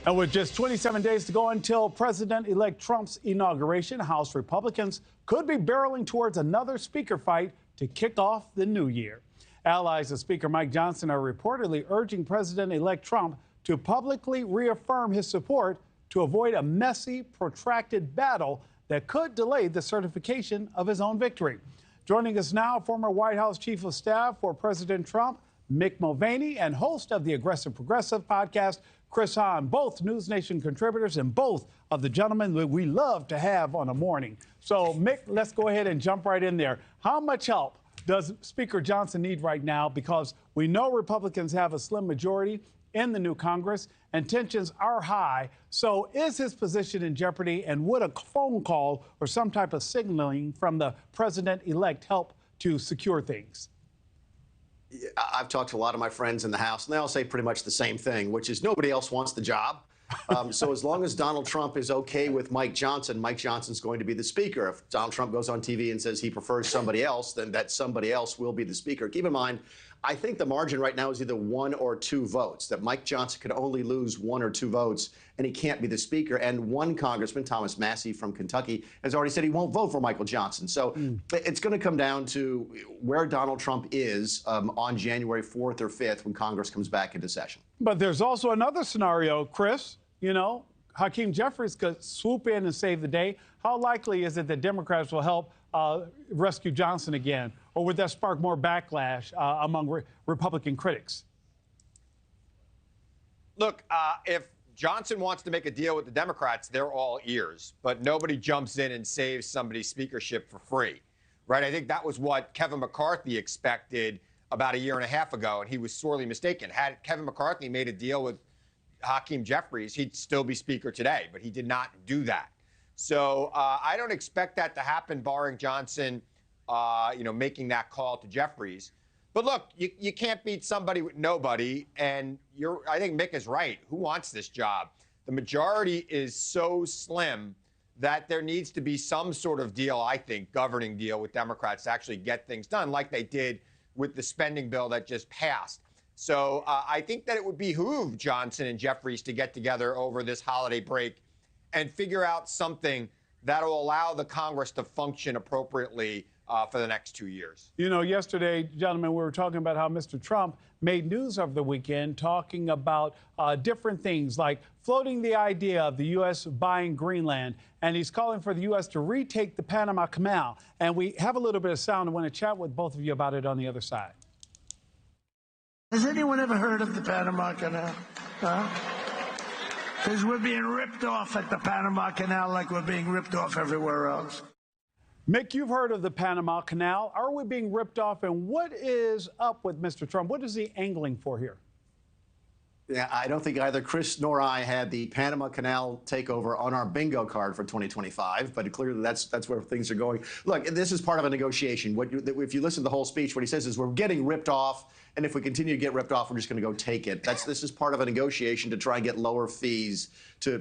And with just 27 days to go until President-elect Trump's inauguration, House Republicans could be barreling towards another speaker fight to kick off the new year. Allies of Speaker Mike Johnson are reportedly urging President-elect Trump to publicly reaffirm his support to avoid a messy, protracted battle that could delay the certification of his own victory. Joining us now, former White House Chief of Staff for President Trump, Mick Mulvaney, and host of the Aggressive Progressive podcast, Chris Hahn, both NewsNation contributors and both of the gentlemen that we love to have on a morning. So, Mick, let's go ahead and jump right in there. How much help does Speaker Johnson need right now? Because we know Republicans have a slim majority in the new Congress and tensions are high. So is his position in jeopardy, and would a phone call or some type of signaling from the president-elect help to secure things? I've talked to a lot of my friends in the House, and they all say pretty much the same thing, which is nobody else wants the job. So as long as Donald Trump is okay with Mike Johnson's going to be the speaker. If Donald Trump goes on TV and says he prefers somebody else, then that somebody else will be the speaker. Keep in mind, I think the margin right now is either 1 or 2 votes, that Mike Johnson could only lose 1 or 2 votes, and he can't be the speaker. And one congressman, Thomas Massie from Kentucky, has already said he won't vote for Michael Johnson. So it's going to come down to where Donald Trump is on January 4th or 5th when Congress comes back into session. But there's also another scenario, Chris. You know, Hakeem Jeffries could swoop in and save the day. How likely is it that Democrats will help rescue Johnson again? Or would that spark more backlash among Republican critics? Look, if Johnson wants to make a deal with the Democrats, they're all ears. But nobody jumps in and saves somebody's speakership for free, right? I think that was what Kevin McCarthy expected about 1.5 years ago, and he was sorely mistaken. Had Kevin McCarthy made a deal with Hakeem Jeffries, he'd still be speaker today, but he did not do that. So I don't expect that to happen, barring Johnson, making that call to Jeffries. But look, you can't beat somebody with nobody, and I think Mick is right. Who wants this job? The majority is so slim that there needs to be some sort of deal, I think, governing deal with Democrats to actually get things done, like they did with the spending bill that just passed. So I think that it would behoove Johnson and Jeffries to get together over this holiday break and figure out something that will allow the Congress to function appropriately for the next 2 years. You know, yesterday, gentlemen, we were talking about how Mr. Trump made news over the weekend talking about different things like floating the idea of the U.S. buying Greenland, and he's calling for the U.S. to retake the Panama Canal. And we have a little bit of sound. I want to chat with both of you about it on the other side. Has anyone ever heard of the Panama Canal? Huh? Because we're being ripped off at the Panama Canal like we're being ripped off everywhere else. Mick, you've heard of the Panama Canal. Are we being ripped off? And what is up with Mr. Trump? What is he angling for here? Yeah, I don't think either Chris nor I had the Panama Canal takeover on our bingo card for 2025, but clearly that's where things are going. Look, this is part of a negotiation. If you listen to the whole speech, what he says is we're getting ripped off, and if we continue to get ripped off, we're just going to go take it. This is part of a negotiation to try and get lower fees to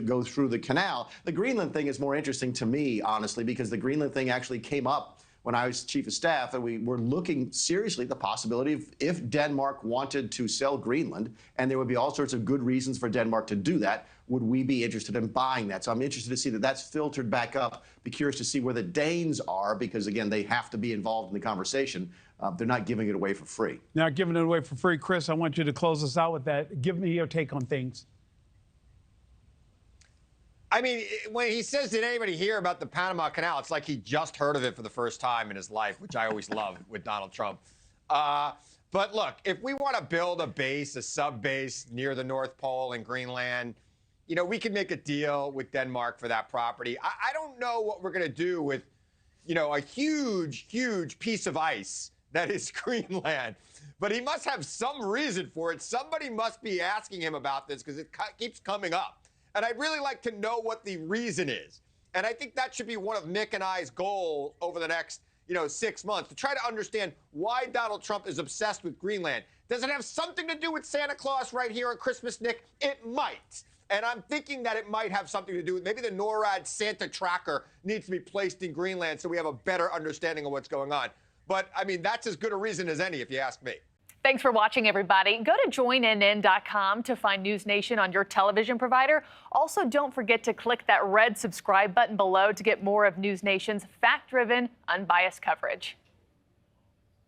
go through the canal. The Greenland thing is more interesting to me, honestly, because the Greenland thing actually came up when I was chief of staff, and we were looking seriously at the possibility of if Denmark wanted to sell Greenland, and there would be all sorts of good reasons for Denmark to do that, would we be interested in buying that? So I'm interested to see that that's filtered back up. Be curious to see where the Danes are, because, again, they have to be involved in the conversation. They're not giving it away for free. Now, giving it away for free. Chris, I want you to close us out with that. Give me your take on things. I mean, when he says, did anybody hear about the Panama Canal, it's like he just heard of it for the first time in his life, which I always love with Donald Trump. But look, if we want to build a base, a sub-base near the North Pole in Greenland, we could make a deal with Denmark for that property. I don't know what we're going to do with, a huge, huge piece of ice that is Greenland. But he must have some reason for it. Somebody must be asking him about this because it keeps coming up. And I'd really like to know what the reason is. And I think that should be one of Mick and I's goal over the next, 6 months, to try to understand why Donald Trump is obsessed with Greenland. Does it have something to do with Santa Claus right here on Christmas, Nick? It might. And I'm thinking that it might have something to do with maybe the NORAD Santa tracker needs to be placed in Greenland so we have a better understanding of what's going on. But, I mean, that's as good a reason as any, if you ask me. Thanks for watching, everybody. Go to joinnn.com to find NewsNation on your television provider. Also, don't forget to click that red subscribe button below to get more of NewsNation's fact-driven, unbiased coverage.